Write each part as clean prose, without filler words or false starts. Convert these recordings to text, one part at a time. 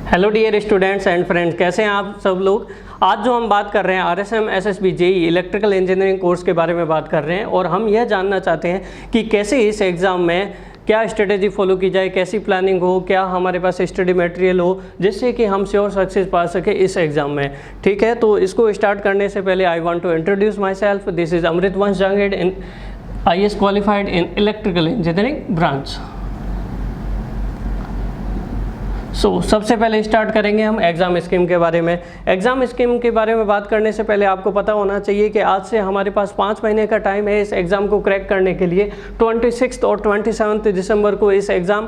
Hello dear students and friends, कैसे हैं आप सब लोग। आज जो हम बात कर रहे हैं RSM SSB JEE electrical engineering course के बारे में बात कर रहे हैं और हम यह जानना चाहते हैं कि कैसे इस एग्ज़ाम में क्या स्ट्रेटेजी फॉलो की जाए, कैसी प्लानिंग हो, क्या हमारे पास स्टडी मटेरियल हो जिससे कि हम श्योर सक्सेस पा सके इस एग्ज़ाम में। ठीक है, तो इसको स्टार्ट करने से पहले I want to introduce myself. This is Amrit Vansh Jangid in IAS qualified in electrical engineering branch. सबसे पहले स्टार्ट करेंगे हम एग्ज़ाम स्कीम के बारे में। एग्ज़ाम स्कीम के बारे में बात करने से पहले आपको पता होना चाहिए कि आज से हमारे पास 5 महीने का टाइम है इस एग्ज़ाम को क्रैक करने के लिए। 26 और 27 दिसंबर को इस एग्ज़ाम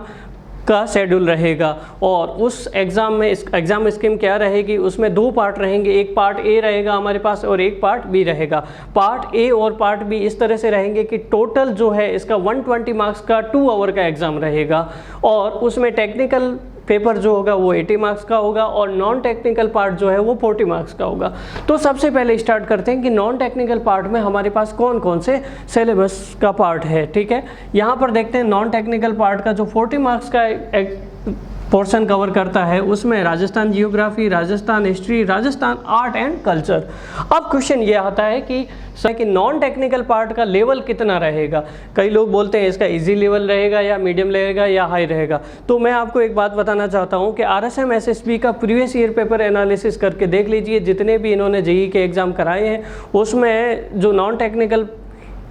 का शेड्यूल रहेगा और उस एग्ज़ाम में इस एग्ज़ाम स्कीम क्या रहेगी, उसमें 2 पार्ट रहेंगे। एक पार्ट ए रहेगा हमारे पास और एक पार्ट बी रहेगा। पार्ट ए और पार्ट बी इस तरह से रहेंगे कि टोटल जो है इसका 120 मार्क्स का 2 आवर का एग्ज़ाम रहेगा और उसमें टेक्निकल पेपर जो होगा वो 80 मार्क्स का होगा और नॉन टेक्निकल पार्ट जो है वो 40 मार्क्स का होगा। तो सबसे पहले स्टार्ट करते हैं कि नॉन टेक्निकल पार्ट में हमारे पास कौन कौन से सिलेबस का पार्ट है। ठीक है, यहाँ पर देखते हैं नॉन टेक्निकल पार्ट का जो 40 मार्क्स का पोर्शन कवर करता है उसमें Rajasthan geography, Rajasthan history, Rajasthan art and culture. अब क्वेश्चन ये आता है कि नॉन टेक्निकल पार्ट का लेवल कितना रहेगा। कई लोग बोलते हैं इसका इजी लेवल रहेगा या मीडियम रहेगा या हाई रहेगा। तो मैं आपको एक बात बताना चाहता हूं कि RSM SSB का प्रीवियस ईयर पेपर एनालिसिस करके देख लीजिए। जितने भी इन्होंने JEE के एग्ज़ाम कराए हैं उसमें जो नॉन टेक्निकल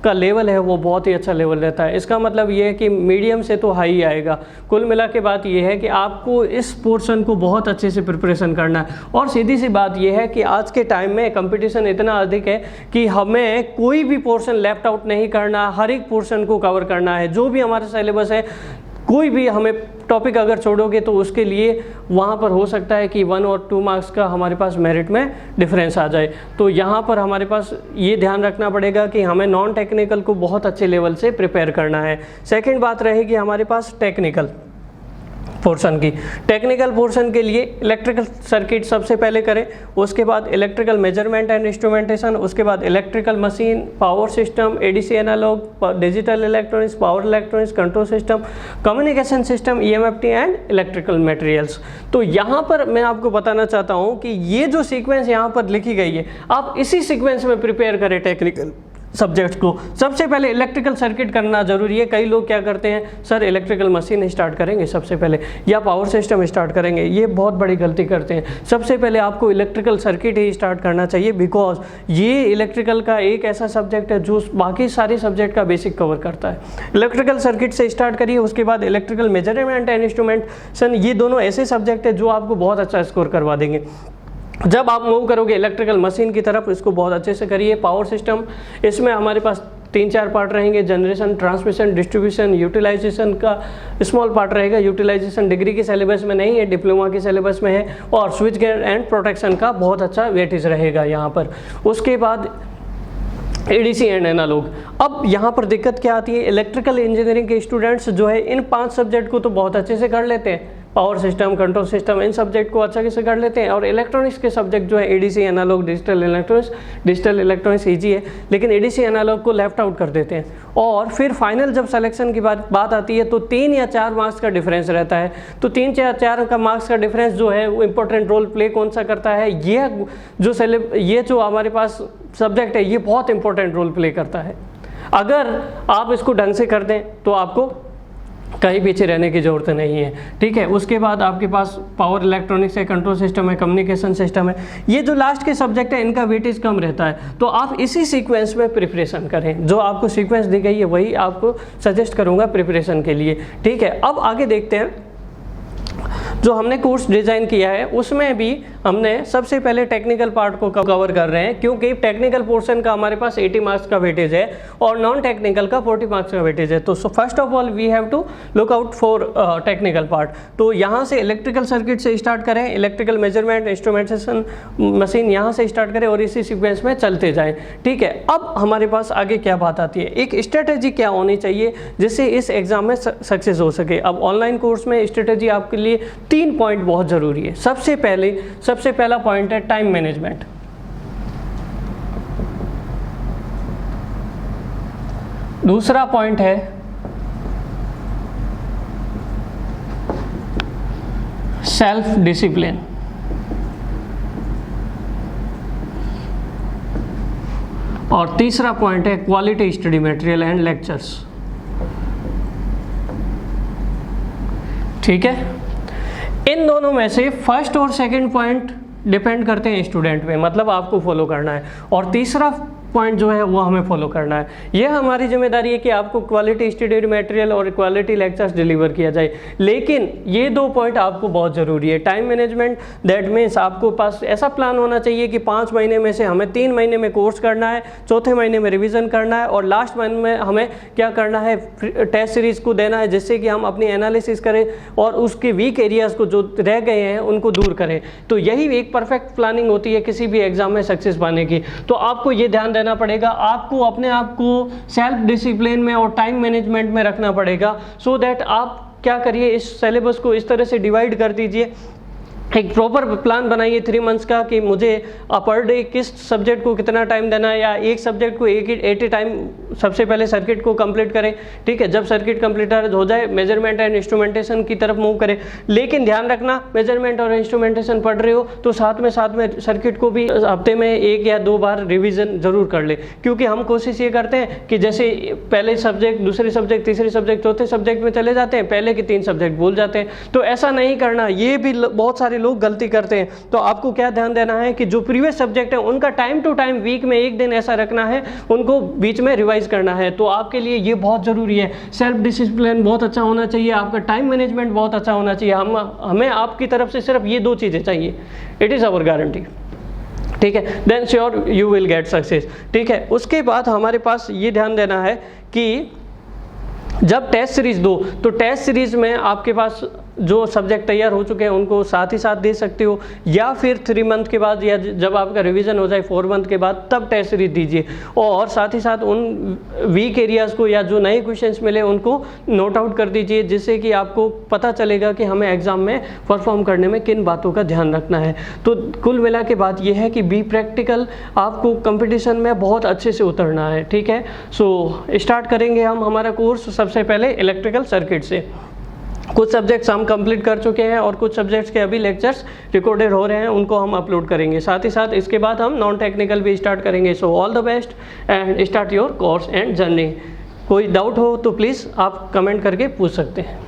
का लेवल है वो बहुत ही अच्छा लेवल रहता है। इसका मतलब ये है कि मीडियम से तो हाई आएगा। कुल मिला के बात ये है कि आपको इस पोर्शन को बहुत अच्छे से प्रिपरेशन करना है और सीधी सी बात ये है कि आज के टाइम में कंपटीशन इतना अधिक है कि हमें कोई भी पोर्शन लेफ्ट आउट नहीं करना, हर एक पोर्शन को कवर करना है। जो भी हमारा सिलेबस है, कोई भी हमें टॉपिक अगर छोड़ोगे तो उसके लिए वहाँ पर हो सकता है कि 1 और 2 मार्क्स का हमारे पास मेरिट में डिफरेंस आ जाए। तो यहाँ पर हमारे पास ये ध्यान रखना पड़ेगा कि हमें नॉन टेक्निकल को बहुत अच्छे लेवल से प्रिपेयर करना है। सेकंड बात रहेगी हमारे पास टेक्निकल पोर्शन की। टेक्निकल पोर्शन के लिए इलेक्ट्रिकल सर्किट सबसे पहले करें, उसके बाद इलेक्ट्रिकल मेजरमेंट एंड इंस्ट्रूमेंटेशन, उसके बाद electrical machine, power system, ADC analog, digital electronics, power electronics, control system, communication system, EMFT and electrical materials. तो यहाँ पर मैं आपको बताना चाहता हूँ कि ये जो सीक्वेंस यहाँ पर लिखी गई है आप इसी सीक्वेंस में प्रिपेयर करें टेक्निकल सब्जेक्ट्स को। सबसे पहले इलेक्ट्रिकल सर्किट करना जरूरी है। कई लोग क्या करते हैं, सर इलेक्ट्रिकल मशीन स्टार्ट करेंगे सबसे पहले या पावर सिस्टम स्टार्ट करेंगे। ये बहुत बड़ी गलती करते हैं। सबसे पहले आपको इलेक्ट्रिकल सर्किट ही स्टार्ट करना चाहिए बिकॉज ये इलेक्ट्रिकल का एक ऐसा सब्जेक्ट है जो बाकी सारे सब्जेक्ट का बेसिक कवर करता है। इलेक्ट्रिकल सर्किट से स्टार्ट करिए, उसके बाद इलेक्ट्रिकल मेजरमेंट एंड इंस्ट्रूमेंटेशन। ये दोनों ऐसे सब्जेक्ट है जो आपको बहुत अच्छा स्कोर करवा देंगे। जब आप मूव करोगे इलेक्ट्रिकल मशीन की तरफ, इसको बहुत अच्छे से करिए। पावर सिस्टम, इसमें हमारे पास 3-4 पार्ट रहेंगे। जनरेशन, ट्रांसमिशन, डिस्ट्रीब्यूशन, यूटिलाइजेशन का स्मॉल पार्ट रहेगा। यूटिलाइजेशन डिग्री के सिलेबस में नहीं है, डिप्लोमा के सिलेबस में है। और स्विच गेयर एंड प्रोटेक्शन का बहुत अच्छा वेटेज रहेगा यहाँ पर। उसके बाद ADC एंड एनालॉग। अब यहाँ पर दिक्कत क्या आती है, इलेक्ट्रिकल इंजीनियरिंग के स्टूडेंट्स जो है इन 5 सब्जेक्ट को तो बहुत अच्छे से कर लेते हैं, पावर सिस्टम, कंट्रोल सिस्टम, इन सब्जेक्ट को अच्छे से कर लेते हैं। और इलेक्ट्रॉनिक्स के सब्जेक्ट जो है ADC analog, digital electronics easy है, लेकिन ADC एनालॉग को लेफ्ट आउट कर देते हैं। और फिर फाइनल जब सिलेक्शन की बात आती है तो 3 या 4 मार्क्स का डिफरेंस रहता है। तो 3 या 4 का मार्क्स का डिफरेंस जो है वो इंपॉर्टेंट रोल प्ले कौन सा करता है, ये जो हमारे पास सब्जेक्ट है ये बहुत इंपॉर्टेंट रोल प्ले करता है। अगर आप इसको ढंग से कर दें तो आपको कहीं पीछे रहने की ज़रूरत नहीं है। ठीक है, उसके बाद आपके पास पावर इलेक्ट्रॉनिक्स है, कंट्रोल सिस्टम है, कम्युनिकेशन सिस्टम है। ये जो लास्ट के सब्जेक्ट है इनका वेटेज कम रहता है। तो आप इसी सीक्वेंस में प्रिपरेशन करें। जो आपको सीक्वेंस दी गई है वही आपको सजेस्ट करूँगा प्रिपरेशन के लिए। ठीक है, अब आगे देखते हैं। जो हमने कोर्स डिज़ाइन किया है उसमें भी हमने सबसे पहले टेक्निकल पार्ट को कवर कर रहे हैं क्योंकि टेक्निकल पोर्शन का हमारे पास 80 मार्क्स का वेटेज है और नॉन टेक्निकल का 40 मार्क्स का वेटेज है। तो first of all we have to look out for technical part. तो यहाँ से इलेक्ट्रिकल सर्किट से स्टार्ट करें, इलेक्ट्रिकल मेजरमेंट, इंस्ट्रूमेंटेशन, मशीन, यहाँ से स्टार्ट करें और इसी सीक्वेंस में चलते जाएँ। ठीक है, अब हमारे पास आगे क्या बात आती है, एक स्ट्रेटेजी क्या होनी चाहिए जिससे इस एग्जाम में सक्सेस हो सके। अब ऑनलाइन कोर्स में स्ट्रेटेजी आपके लिए 3 पॉइंट बहुत ज़रूरी है। सबसे पहला पॉइंट है टाइम मैनेजमेंट। दूसरा पॉइंट है सेल्फ डिसिप्लिन। और तीसरा पॉइंट है quality study material and lectures. ठीक है, इन दोनों में से फर्स्ट और सेकंड पॉइंट डिपेंड करते हैं स्टूडेंट पे, मतलब आपको फॉलो करना है, और तीसरा पॉइंट जो है वो हमें फॉलो करना है। ये हमारी जिम्मेदारी है कि आपको क्वालिटी स्टडी मटेरियल और क्वालिटी लेक्चर्स डिलीवर किया जाए। लेकिन ये दो पॉइंट आपको बहुत ज़रूरी है। टाइम मैनेजमेंट, दैट मीन्स आपको पास ऐसा प्लान होना चाहिए कि 5 महीने में से हमें 3 महीने में कोर्स करना है, चौथे महीने में रिवीजन करना है, और लास्ट महीने में हमें क्या करना है, टेस्ट सीरीज़ को देना है, जिससे कि हम अपनी एनालिसिस करें और उसके वीक एरियाज़ को जो रह गए हैं उनको दूर करें। तो यही एक परफेक्ट प्लानिंग होती है किसी भी एग्जाम में सक्सेस पाने की। तो आपको ये ध्यान देना पड़ेगा, आपको अपने आप को सेल्फ डिसिप्लिन में और टाइम मैनेजमेंट में रखना पड़ेगा। सो दैट आप क्या करिए, इस सिलेबस को इस तरह से डिवाइड कर दीजिए, एक प्रॉपर प्लान बनाइए 3 मंथ्स का कि मुझे पर डे किस सब्जेक्ट को कितना टाइम देना है, या एक सब्जेक्ट को एक ही टाइम सबसे पहले सर्किट को कंप्लीट करें। ठीक है, जब सर्किट कंप्लीट हो जाए मेजरमेंट एंड इंस्ट्रूमेंटेशन की तरफ मूव करें। लेकिन ध्यान रखना, मेजरमेंट और इंस्ट्रूमेंटेशन पढ़ रहे हो तो साथ में सर्किट को भी हफ्ते में 1 या 2 बार रिविजन जरूर कर ले, क्योंकि हम कोशिश ये करते हैं कि जैसे पहले सब्जेक्ट, दूसरे सब्जेक्ट, तीसरे सब्जेक्ट, चौथे सब्जेक्ट में चले जाते हैं, पहले के 3 सब्जेक्ट भूल जाते हैं। तो ऐसा नहीं करना, ये भी बहुत सारे लोग गलती करते हैं। तो आपको क्या ध्यान देना है कि जो प्रीवियस सब्जेक्ट है उनका टाइम टू टाइम वीक में 1 दिन ऐसा रखना है, उनको बीच में रिवाइज करना है। तो आपके लिए ये बहुत ज़रूरी है। सेल्फ डिसिप्लिन बहुत अच्छा होना चाहिए, आपका टाइम मैनेजमेंट बहुत अच्छा होना चाहिए। हमें आपकी तरफ से सिर्फ ये 2 चीज़ें चाहिए। It is our guarantee. ठीक है, then sure you will get success. ठीक है, उसके बाद हमारे पास ये ध्यान देना है कि जब टेस्ट सीरीज दो तो टेस्ट सीरीज में आपके पास जो सब्जेक्ट तैयार हो चुके हैं उनको साथ ही साथ दे सकते हो, या फिर 3 मंथ के बाद, या जब आपका रिवीजन हो जाए 4 मंथ के बाद, तब टेस्ट सीरीज दीजिए। और साथ ही साथ उन वीक एरियाज़ को या जो नए क्वेश्चंस मिले उनको नोट आउट कर दीजिए, जिससे कि आपको पता चलेगा कि हमें एग्ज़ाम में परफॉर्म करने में किन बातों का ध्यान रखना है। तो कुल मिला के बात यह है कि बी प्रैक्टिकल, आपको कंपटीशन में बहुत अच्छे से उतरना है। ठीक है, सो स्टार्ट करेंगे हम हमारा कोर्स सबसे पहले इलेक्ट्रिकल सर्किट से। कुछ सब्जेक्ट्स हम कंप्लीट कर चुके हैं और कुछ सब्जेक्ट्स के अभी लेक्चर्स रिकॉर्डेड हो रहे हैं, उनको हम अपलोड करेंगे। साथ ही साथ इसके बाद हम नॉन टेक्निकल भी स्टार्ट करेंगे। So all the best and start your course and journey. कोई डाउट हो तो प्लीज़ आप कमेंट करके पूछ सकते हैं।